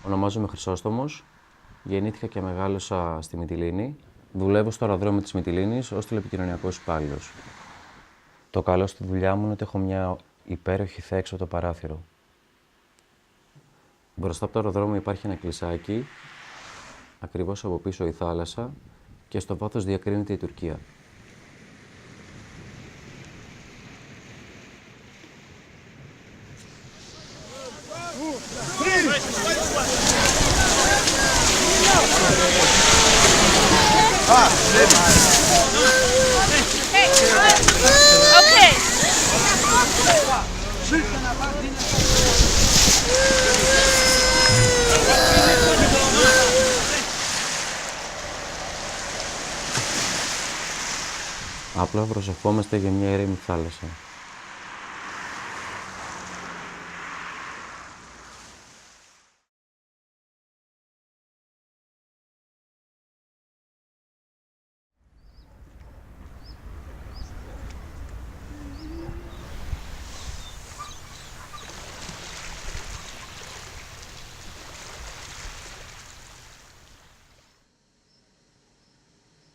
Ονομάζομαι Χρυσόστομος. Γεννήθηκα και μεγάλωσα στη Μυτιλήνη. Δουλεύω στο αεροδρόμιο της Μυτιλήνης ως τηλεπικοινωνιακός υπάλληλος. Το καλό στη δουλειά μου είναι ότι έχω μια υπέροχη θέα έξω από το παράθυρο. Μπροστά από το αεροδρόμιο υπάρχει ένα κλεισάκι, ακριβώς από πίσω η θάλασσα και στο βάθος διακρίνεται η Τουρκία. Απλά προσευχόμαστε για μια ήρεμη θάλασσα.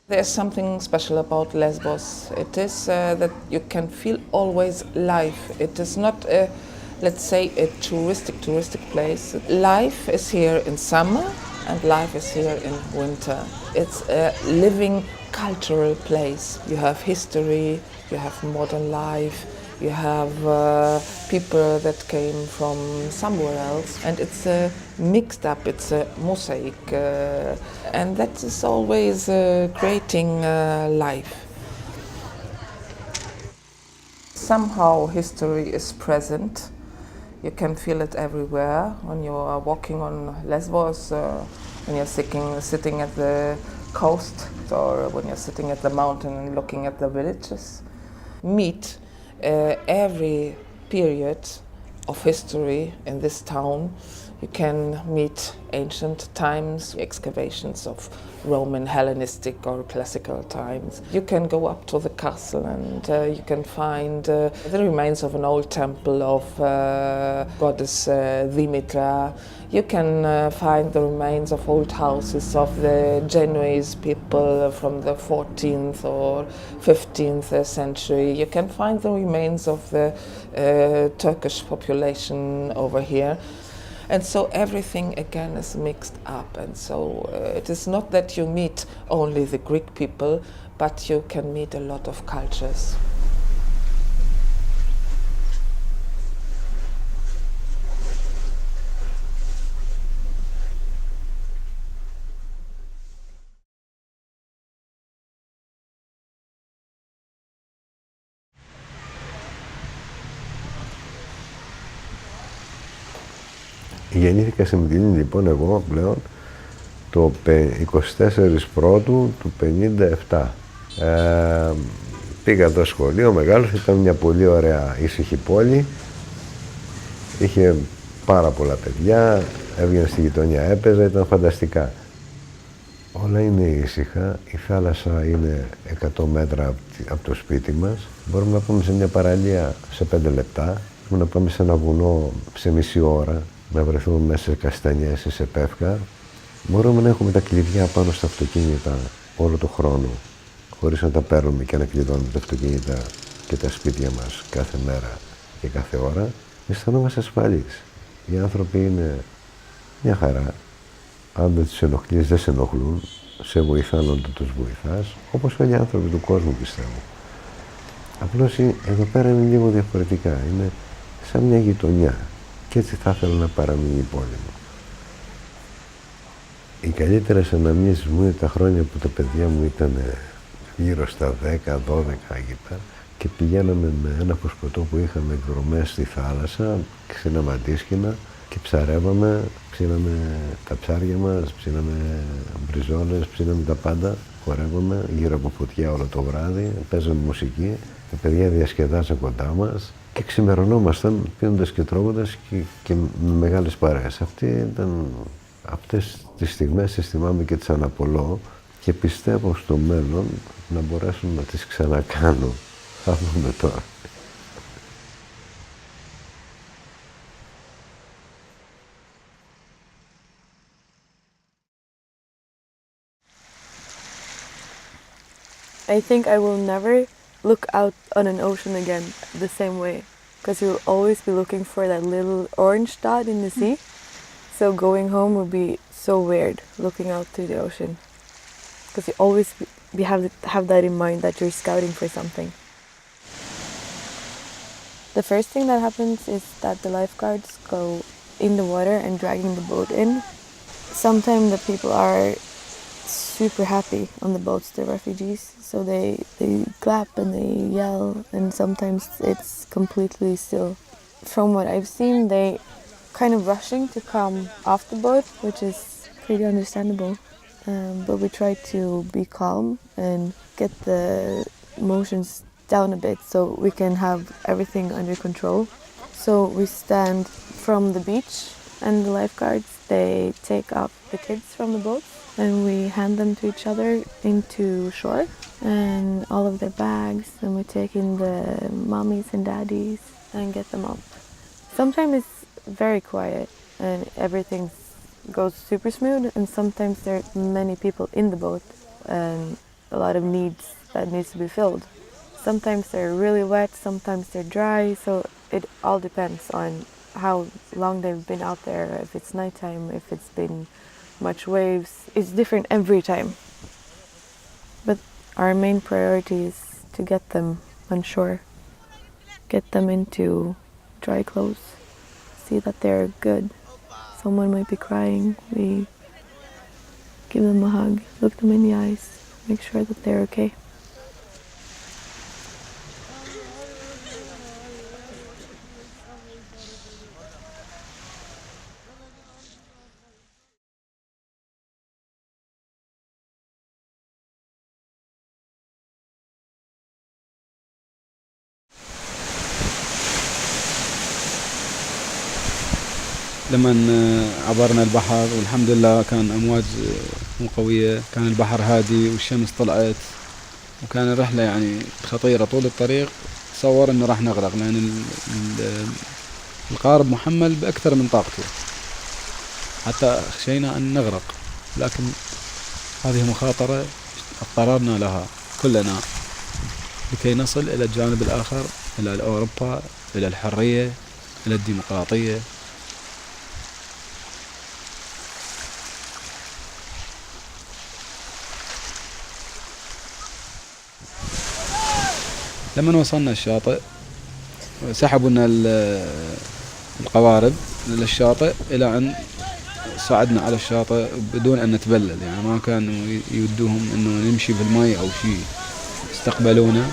There's something special about Lesvos. It is that you can feel always life. It is not, let's say, a touristic place. Life is here in summer and life is here in winter. It's a living cultural place. You have history, you have modern life, you have people that came from somewhere else, and it's mixed up, it's a mosaic, and that is always creating life. Somehow history is present. You can feel it everywhere when you are walking on Lesvos, when you're sitting at the coast, or when you're sitting at the mountain and looking at the villages. Meet every period of history in this town. You can meet ancient times, excavations of Roman, Hellenistic or classical times. You can go up to the castle and you can find the remains of an old temple of goddess Dimitra. You can find the remains of old houses of the Genoese people from the 14th or 15th century. You can find the remains of the Turkish population over here. And so everything again is mixed up, and so it is not that you meet only the Greek people, but you can meet a lot of cultures. Γεννήθηκα στη Μυτιλήνη λοιπόν εγώ πλέον το 24 Πρώτου του 57. Πήγα εδώ σχολείο, μεγάλος, ήταν μια πολύ ωραία ήσυχη πόλη. Είχε πάρα πολλά παιδιά, έβγαινε στη γειτονιά, έπαιζα, ήταν φανταστικά. Όλα είναι ήσυχα, η θάλασσα είναι 100 μέτρα από το σπίτι μας. Μπορούμε να πάμε σε μια παραλία σε 5 λεπτά, μπορούμε να πάμε σε ένα βουνό σε μισή ώρα, να βρεθούμε μέσα σε καστανιές ή σε πεύκα. Μπορούμε να έχουμε τα κλειδιά πάνω στα αυτοκίνητα όλο το χρόνο, χωρίς να τα παίρνουμε και να κλειδώνουμε τα αυτοκίνητα και τα σπίτια μας κάθε μέρα και κάθε ώρα. Αισθανόμαστε ασφαλείς. Οι άνθρωποι είναι μια χαρά. Αν δεν τους ενοχλείς, δεν σε ενοχλούν. Σε βοηθάνε όταν τους βοηθάς, όπως όλοι οι άνθρωποι του κόσμου, πιστεύω. Απλώς εδώ πέρα είναι λίγο διαφορετικά. Είναι σαν μια γειτονιά. Και έτσι θα ήθελα να παραμείνει η πόλη μου. Οι καλύτερες αναμνήσεις μου είναι τα χρόνια που τα παιδιά μου ήταν γύρω στα 10-12 εκεί πέρα και πηγαίναμε με ένα φουσκωτό που είχαμε εκδρομές στη θάλασσα, ξύναμε αντίσκηνα και ψαρεύαμε, ψήναμε τα ψάρια μας, ψήναμε μπριζόλες, ψήναμε τα πάντα, χορεύαμε γύρω από φωτιά όλο το βράδυ, παίζαμε μουσική, τα παιδιά διασκεδάσαν κοντά μας και ξημερωνόμασταν πίνοντας και τρώγοντας και με μεγάλες παρέες. Αυτές τις στιγμές τις θυμάμαι και τις αναπολώ και πιστεύω στο μέλλον να μπορέσω να τις ξανακάνω. Θα δούμε τώρα. I think I will never look out on an ocean again the same way, because you'll always be looking for that little orange dot in the sea. So going home would be so weird, looking out to the ocean, because you always have that in mind that you're scouting for something. The first thing that happens is that the lifeguards go in the water and dragging the boat in. Sometimes the people are super happy on the boats, the refugees, so they clap and they yell, and sometimes it's completely still. From what I've seen, they kind of rushing to come off the boat, which is pretty understandable. But we try to be calm and get the emotions down a bit so we can have everything under control. So we stand from the beach, and the lifeguards, they take off the kids from the boat and we hand them to each other into shore, and all of their bags, and we take in the mommies and daddies and get them up. Sometimes it's very quiet and everything goes super smooth, and sometimes there are many people in the boat and a lot of needs that needs to be filled. Sometimes they're really wet, sometimes they're dry, so it all depends on how long they've been out there, if it's nighttime, if it's been much waves. It's different every time. But our main priority is to get them on shore, get them into dry clothes, see that they're good. Someone might be crying, we give them a hug, look them in the eyes, make sure that they're okay. لما عبرنا البحر والحمد لله كان أمواج مو قوية، كان البحر هادي والشمس طلعت، وكان الرحلة يعني خطيرة طول الطريق. تصور إنه راح نغرق لأن القارب محمل بأكثر من طاقته، حتى خشينا أن نغرق، لكن هذه مخاطرة اضطررنا لها كلنا لكي نصل إلى الجانب الآخر، إلى أوروبا، إلى الحرية، إلى الديمقراطية. لما وصلنا الشاطئ سحبوا لنا القوارب للشاطئ، إلى أن صعدنا على الشاطئ بدون أن نتبلل، يعني ما كانوا يودوهم أنه نمشي في الماء أو شيء. استقبلونا،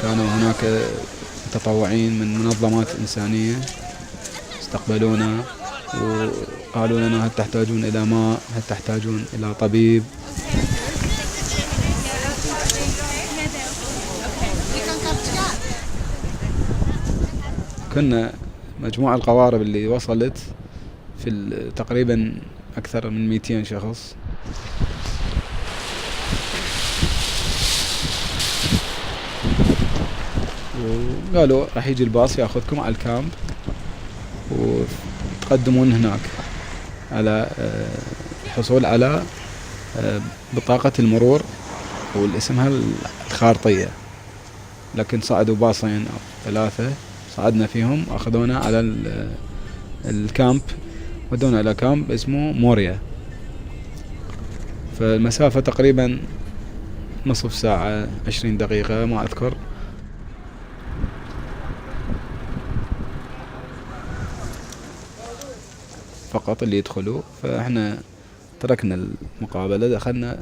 كانوا هناك متطوعين من منظمات إنسانية استقبلونا وقالوا لنا هل تحتاجون إلى ماء، هل تحتاجون إلى طبيب. كنا مجموعة القوارب اللي وصلت في تقريبا أكثر من 200 شخص. وقالوا راح يجي الباص ياخذكم على الكامب وتقدمون هناك على الحصول على بطاقة المرور واللي اسمها الخارطية. لكن صعدوا باصين أو 3 صعدنا فيهم، أخذونا على الكامب، ودونا إلى كامب اسمه موريا. فالمسافة تقريبا نصف ساعة 20 دقيقة ما أذكر. فقط اللي يدخلوا. فإحنا تركنا المقابلة، دخلنا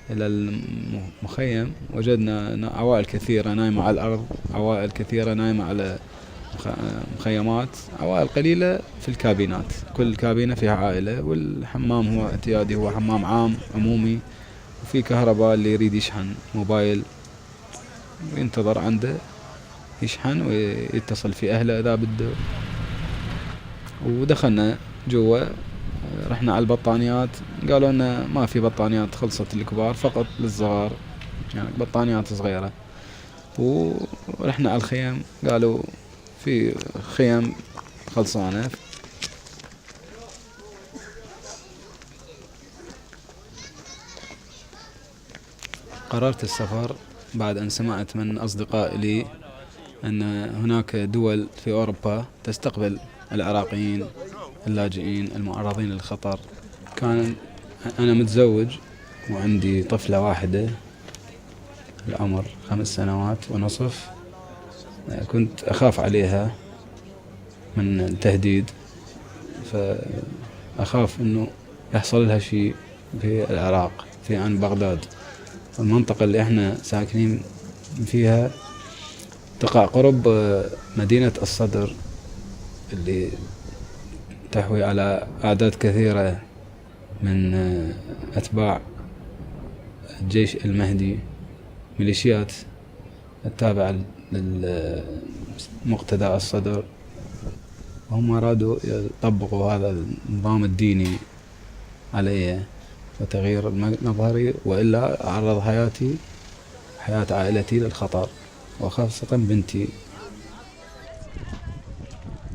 إلى المخيم، وجدنا عوائل كثيرة نايمة على الأرض، عوائل كثيرة نايمة على مخيمات، عوائل قليلة في الكابينات. كل كابينة فيها عائلة، والحمام هو اعتيادي، هو حمام عام عمومي، وفي كهرباء اللي يريد يشحن موبايل وينتظر عنده يشحن ويتصل في أهله إذا بده. ودخلنا جوا، رحنا على البطانيات، قالوا لنا ما في بطانيات، خلصت الكبار، فقط للصغار، يعني بطانيات صغيرة. ورحنا على الخيام، قالوا في خيام خلصانة. قررت السفر بعد أن سمعت من أصدقاء لي أن هناك دول في أوروبا تستقبل العراقيين اللاجئين المعرضين للخطر. كان أنا متزوج وعندي طفلة واحدة العمر 5 سنوات ونصف. كنت أخاف عليها من التهديد، فأخاف أنه يحصل لها شيء في العراق في عن بغداد. المنطقة اللي احنا ساكنين فيها تقع قرب مدينة الصدر اللي تحوي على أعداد كثيرة من أتباع الجيش المهدي، ميليشيات التابعة لمقتدى الصدر. هم أرادوا يطبقوا هذا النظام الديني علي وتغيير مظهري، وإلا أعرض حياتي حياة عائلتي للخطر وخاصة بنتي.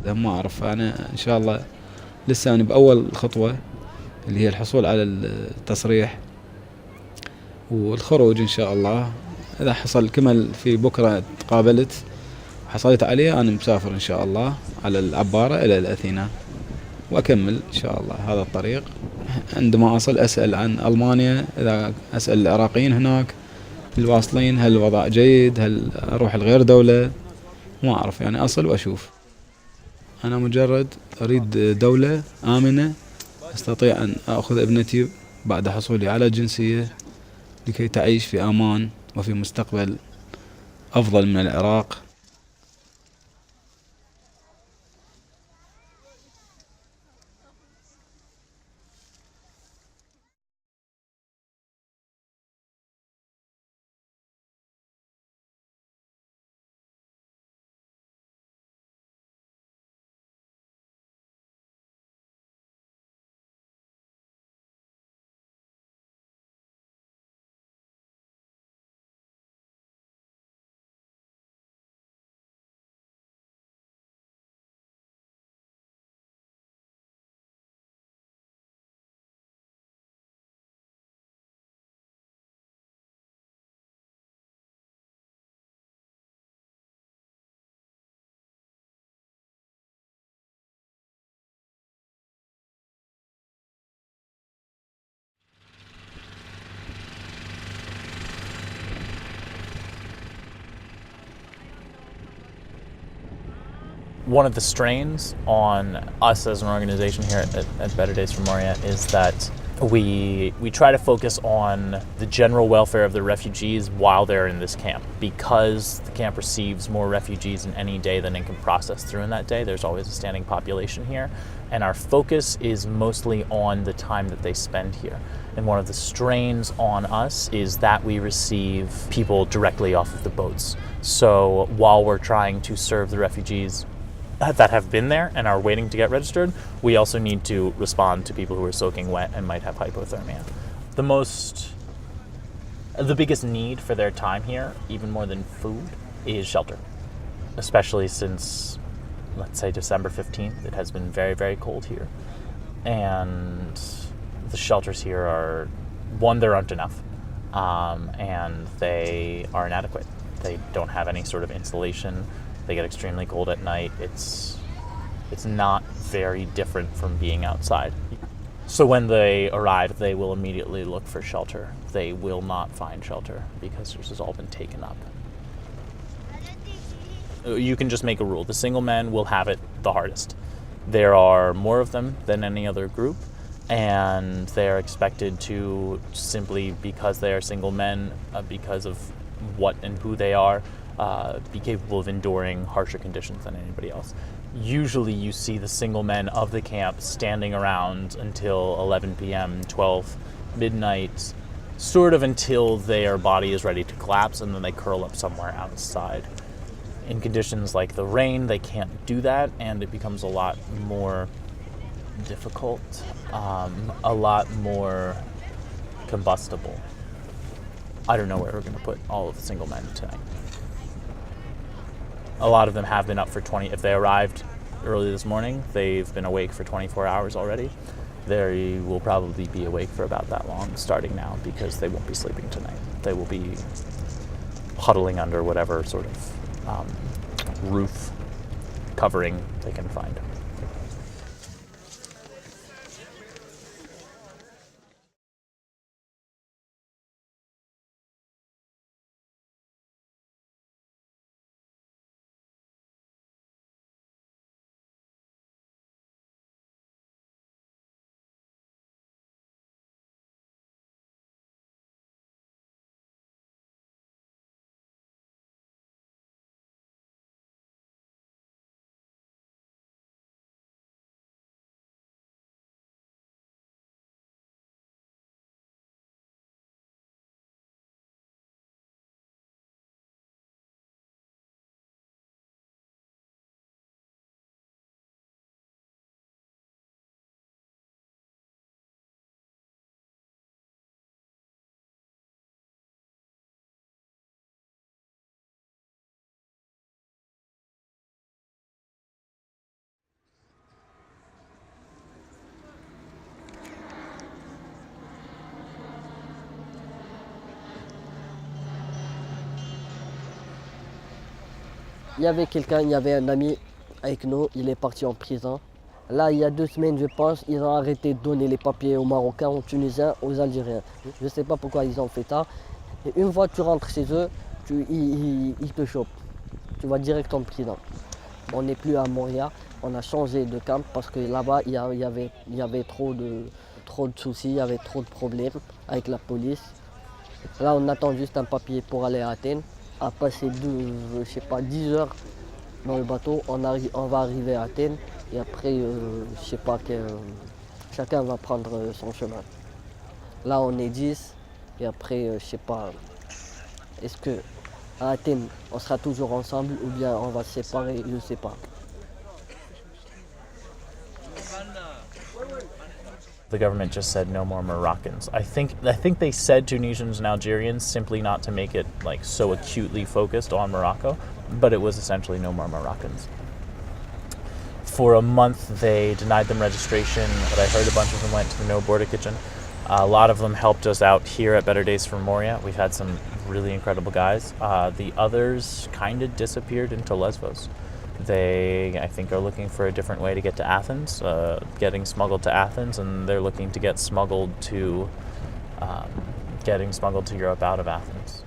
ما أعرف، أنا إن شاء الله لسه أنا بأول خطوة اللي هي الحصول على التصريح والخروج إن شاء الله. إذا حصل كمل في بكرة تقابلت حصلت عليه، أنا مسافر إن شاء الله على العبارة إلى الأثينا وأكمل إن شاء الله هذا الطريق. عندما أصل أسأل عن ألمانيا، إذا أسأل العراقيين هناك الواصلين هل الوضع جيد، هل أروح الغير دولة، ما أعرف يعني أصل وأشوف. أنا مجرد أريد دولة آمنة أستطيع أن أخذ ابنتي بعد حصولي على الجنسية لكي تعيش في أمان وفي مستقبل أفضل من العراق. One of the strains on us as an organization here at Better Days for Moria is that we try to focus on the general welfare of the refugees while they're in this camp. Because the camp receives more refugees in any day than it can process through in that day, there's always a standing population here. And our focus is mostly on the time that they spend here. And one of the strains on us is that we receive people directly off of the boats. So while we're trying to serve the refugees that have been there and are waiting to get registered, we also need to respond to people who are soaking wet and might have hypothermia. The biggest need for their time here, even more than food, is shelter. Especially since, let's say, December 15th, it has been very, very cold here. And the shelters here are, one, there aren't enough, and they are inadequate. They don't have any sort of insulation. They get extremely cold at night. It's not very different from being outside. So when they arrive, they will immediately look for shelter. They will not find shelter because this has all been taken up. You can just make a rule. The single men will have it the hardest. There are more of them than any other group, and they are expected to, simply because they are single men, because of what and who they are, be capable of enduring harsher conditions than anybody else. Usually you see the single men of the camp standing around until 11 p.m., 12, midnight, sort of until their body is ready to collapse, and then they curl up somewhere outside. In conditions like the rain, they can't do that, and it becomes a lot more difficult, a lot more combustible. I don't know where we're going to put all of the single men tonight. A lot of them have been up for if they arrived early this morning, they've been awake for 24 hours already. They will probably be awake for about that long starting now, because they won't be sleeping tonight. They will be huddling under whatever sort of roof covering they can find. Il y avait quelqu'un, il y avait un ami avec nous, il est parti en prison. Là, il y a 2 semaines, je pense, ils ont arrêté de donner les papiers aux Marocains, aux Tunisiens, aux Algériens. Je ne sais pas pourquoi ils ont fait ça. Et une fois que tu rentres chez eux, ils te chopent. Tu vas direct en prison. On n'est plus à Moria, on a changé de camp parce que là-bas, il y avait trop de soucis, il y avait trop de problèmes avec la police. Là, on attend juste un papier pour aller à Athènes. À passer 10 heures dans le bateau, on va arriver à Athènes et après, chacun va prendre son chemin. Là, on est 10 et après, je sais pas, est-ce que à Athènes, on sera toujours ensemble ou bien on va se séparer, je ne sais pas. The government just said no more Moroccans. I think they said Tunisians and Algerians simply not to make it like so acutely focused on Morocco, but it was essentially no more Moroccans. For a month they denied them registration, but I heard a bunch of them went to the No Border Kitchen. A lot of them helped us out here at Better Days for Moria. We've had some really incredible guys. The others kind of disappeared into Lesvos. They, I think, are looking for a different way to get to Athens, getting smuggled to Athens, and they're looking to get smuggled to Europe out of Athens.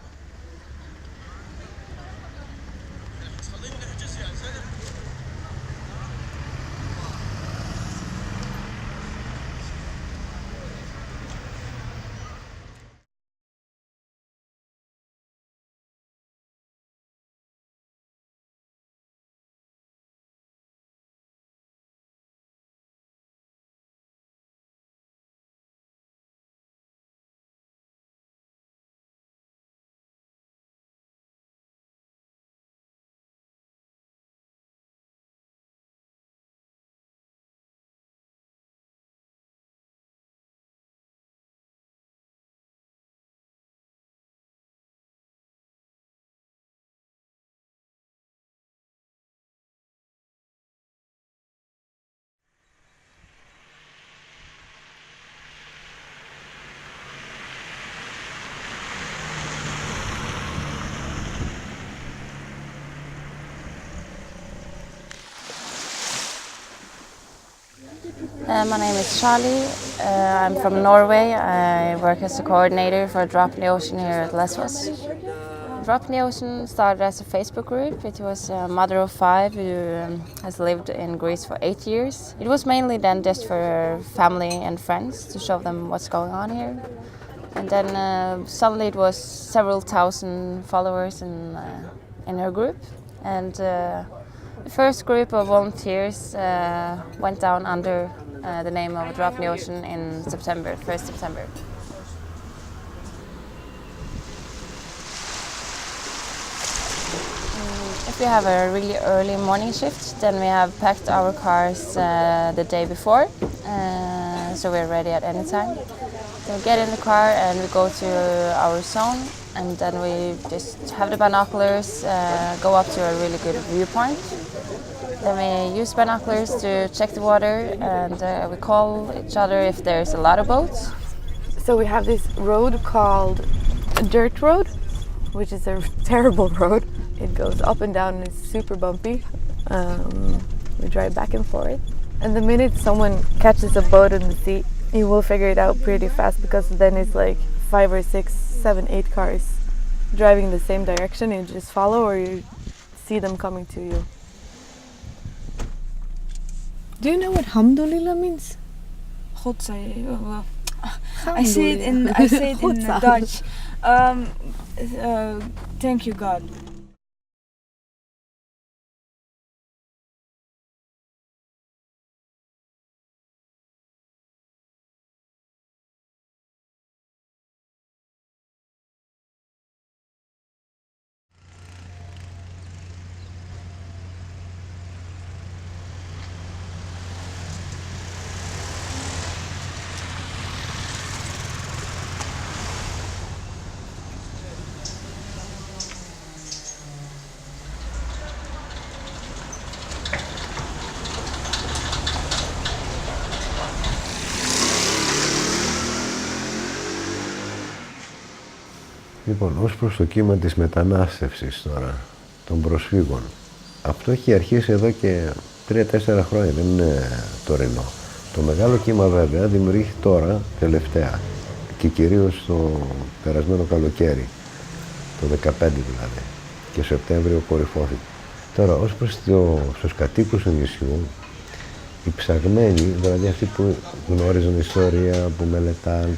My name is Charlie. I'm from Norway. I work as a coordinator for Drop in the Ocean here at Lesvos. Drop in the Ocean started as a Facebook group. It was a mother of 5 who has lived in Greece for 8 years. It was mainly then just for her family and friends to show them what's going on here. And then suddenly it was several thousand followers in her group. And the first group of volunteers went down under the name of Drop in the Ocean in September, 1st September. If we have a really early morning shift, then we have packed our cars the day before, so we're ready at any time. So we get in the car and we go to our zone, and then we just have the binoculars, go up to a really good viewpoint. Then we use binoculars to check the water, and we call each other if there's a lot of boats. So we have this road called a dirt road, which is a terrible road. It goes up and down and it's super bumpy. We drive back and forth. And the minute someone catches a boat in the sea, you will figure it out pretty fast, because then it's like 5 or 6, 7, 8 cars driving the same direction. You just follow or you see them coming to you. Do you know what Hamdulillah means? I say it in Dutch. Thank you, God. Λοιπόν, ως προς το κύμα της μετανάστευσης τώρα, των προσφύγων, αυτό έχει αρχίσει εδώ και 3-4 χρόνια, δεν είναι τωρινό. Το μεγάλο κύμα βέβαια δημιουργήθηκε τώρα, τελευταία, και κυρίως το περασμένο καλοκαίρι, το 2015 δηλαδή, και Σεπτέμβριο κορυφώθηκε. Τώρα, ως προς στους κατοίκους του νησιού, οι ψαγμένοι, δηλαδή αυτοί που γνώριζαν ιστορία, που μελετάν,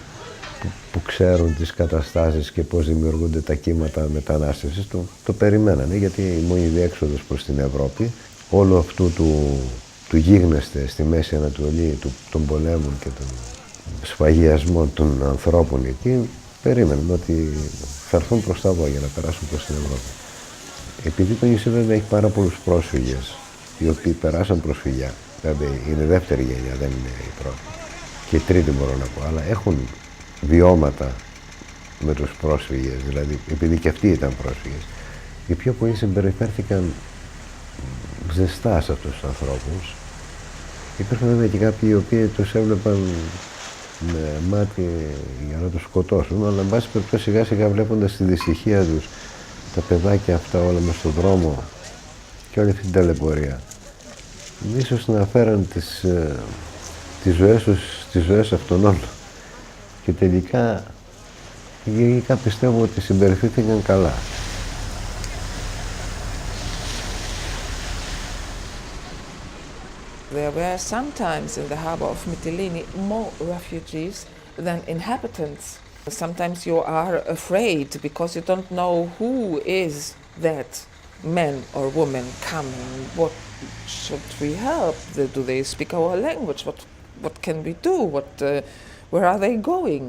που ξέρουν τις καταστάσεις και πώς δημιουργούνται τα κύματα μετανάστευσης, το περιμένανε, γιατί η μόνη διέξοδος προς την Ευρώπη, όλο αυτού του γίγνεσθε στη Μέση Ανατολή, των πολέμων και των σφαγιασμών των ανθρώπων εκεί, περίμεναν ότι θα έρθουν προς τα εδώ για να περάσουν προς την Ευρώπη. Επειδή το νησί βέβαια έχει πάρα πολλούς πρόσφυγες, οι οποίοι περάσαν προσφυγιά, βέβαια είναι δεύτερη γενιά, δεν είναι η πρώτη, και η τρίτη μπορώ να πω, αλλά έχουν βιώματα με τους πρόσφυγες, δηλαδή επειδή και αυτοί ήταν πρόσφυγες. Οι πιο πολλοί συμπεριφέρθηκαν ζεστά σε αυτούς τους ανθρώπους. Υπήρχαν βέβαια και κάποιοι οι οποίοι τους έβλεπαν με μάτι για να τους σκοτώσουν, αλλά εν πάση περιπτώσει σιγά σιγά βλέποντας τη δυστυχία τους, τα παιδάκια αυτά όλα μες στον δρόμο και όλη αυτή την ταλαιπωρία, ίσως να φέραν τις ζωές αυτών όλων. Και τελικά πιστεύω ότι συμπεριφέρθηκαν καλά. There were sometimes in the harbor of Mytilene more refugees than inhabitants. Sometimes you are afraid because you don't know who is that man or woman coming. What should we help? Do they speak our language? What can we do? Where are they going?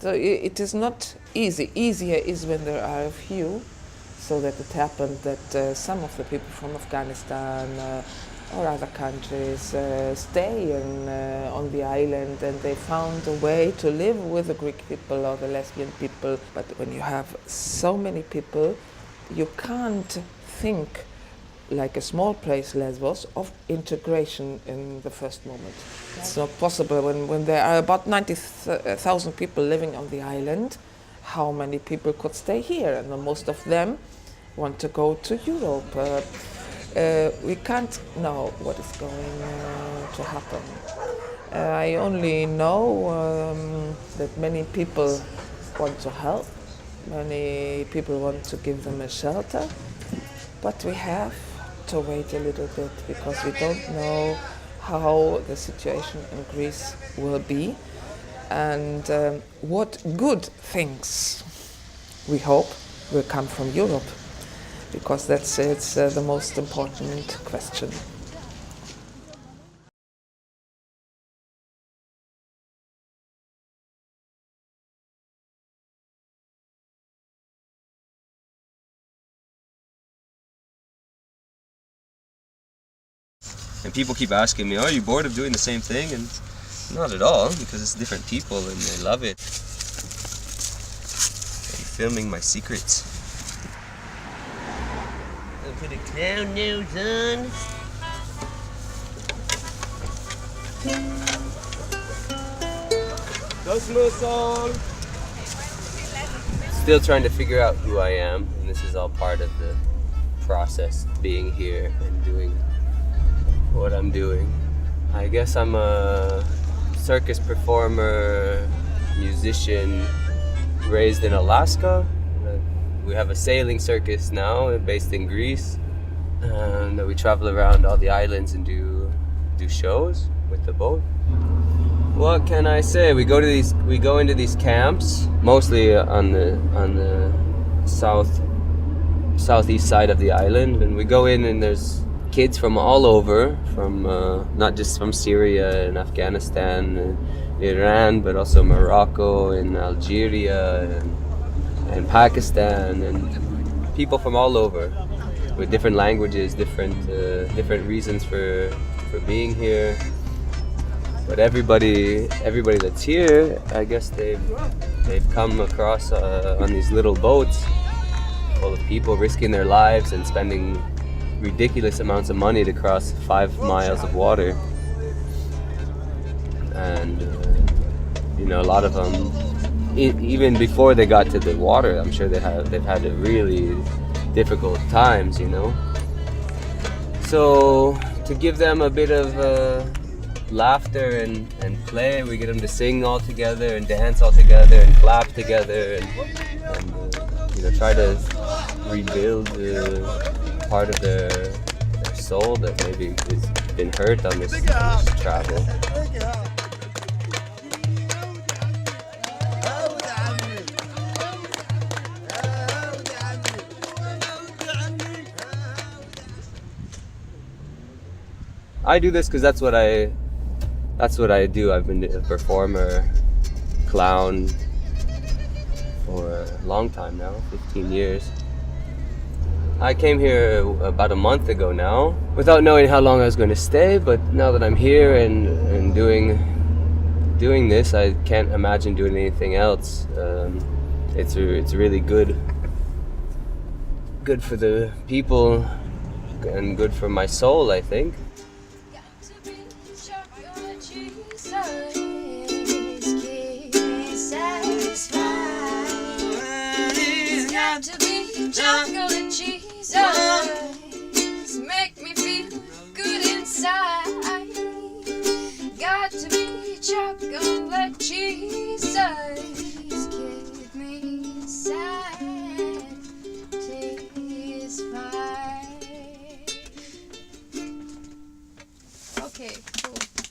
So it is not easy. Easier is when there are a few, so that it happened that some of the people from Afghanistan or other countries stay on the island, and they found a way to live with the Greek people or the lesbian people. But when you have so many people, you can't think like a small place, Lesvos, of integration in the first moment. It's not possible when there are about 90,000 people living on the island. How many people could stay here? And most of them want to go to Europe. We can't know what is going to happen. I only know that many people want to help. Many people want to give them a shelter, but we have to wait a little bit because we don't know how the situation in Greece will be and what good things we hope will come from Europe, because it's the most important question. And people keep asking me, are you bored of doing the same thing? And not at all, because it's different people and they love it. I'm filming my secrets. I'll put a clown nose on. Cosmos song. still trying to figure out who I am, and this is all part of the process, being here and doing what I'm doing. I guess I'm a circus performer, musician, raised in Alaska. We have a sailing circus now based in Greece, and we travel around all the islands and do shows with the boat. What can I say? We go into these camps, mostly on the southeast side of the island, and we go in and there's kids from all over, from not just from Syria and Afghanistan and Iran, but also Morocco and Algeria and Pakistan, and people from all over with different languages, different reasons for being here. But everybody that's here, I guess they've come across on these little boats full of people risking their lives and spending ridiculous amounts of money to cross 5 miles of water. And a lot of them, even before they got to the water, I'm sure they've had really difficult times, So to give them a bit of laughter and play, we get them to sing all together and dance all together and clap together and try to rebuild part of their soul that maybe has been hurt on this travel. I do this because that's what I do. I've been a performer, clown for a long time now, 15 years. I came here about a month ago now, without knowing how long I was going to stay, but now that I'm here and doing this, I can't imagine doing anything else. It's really good for the people and good for my soul, I think. Chocolate Jesus, make me feel good inside. Got to be chocolate Jesus, keep me satisfied. Okay, cool.